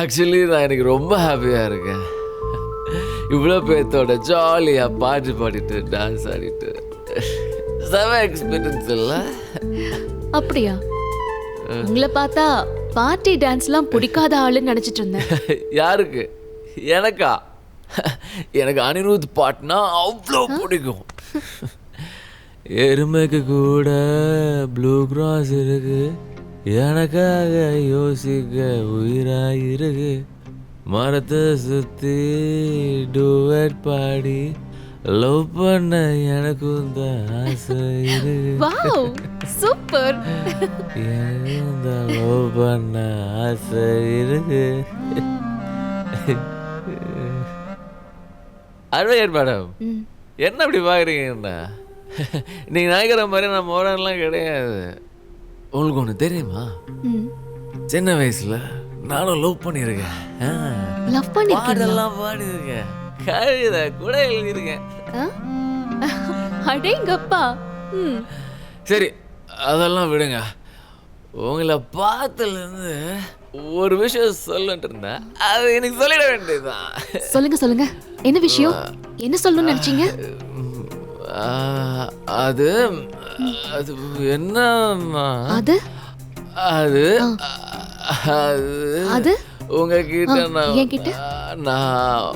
Actually நான் எனக்கு ரொம்ப ஹாப்பியாக இருக்கேன். இவ்வளோ பேர்த்தோட ஜாலியாக பாட்டு பாடிட்டு டான்ஸ் ஆடிட்டு செம எக்ஸ்பீரியன்ஸ் இல்லை? அப்படியா? உங்களை பார்த்தா பார்ட்டி டான்ஸ்லாம் பிடிக்காத ஆளுன்னு நினைச்சிட்டு இருந்தேன். யாருக்கு? எனக்கா? எனக்கு அனிருத் பாட்டுனா அவ்வளோ பிடிக்கும். எருமைக்கு கூட ப்ளூ கிராஸ் இருக்கு, எனக்காக யோசிக்க உயிராயிருக்கு. மரத்தை சுற்றி டூவெட் பாடி லவ் பண்ண எனக்கும் தான் ஆசை இருக்கு. Wow, super. எனக்கும் தான் லவ் பண்ண ஆசை இருக்கு. அட்வொகேட் மேடம், என்ன அப்படி பார்க்குறீங்கண்ணா? நீங்கள் நினைக்கிற மாதிரி நான் மோடன்லாம் கிடையாது. உங்களுக்கு ஒன்று தெரியுமா? சின்ன வயசில் நானும் லவ் பண்ணியிருக்கேன். லவ் பண்ணிருக்கீங்களா? பாடெல்லாம் பாடியிருக்கேன், கவிதை கூட எழுதியிருக்கேன். அடேங்கப்பா. சரி, அதெல்லாம் விடுங்க. உங்களை பார்த்ததுலேருந்து ஒரு விஷயம் சொல்லிட்டு இருந்தேன், அது எனக்கு சொல்லிட வேண்டியதுதான். சொல்லுங்க சொல்லுங்க, என்ன விஷயம்? என்ன சொல்லணும்னு நினைச்சீங்க? அது அது என்னன்னா, அது அது அது அது உங்ககிட்ட என்கிட்ட? நான்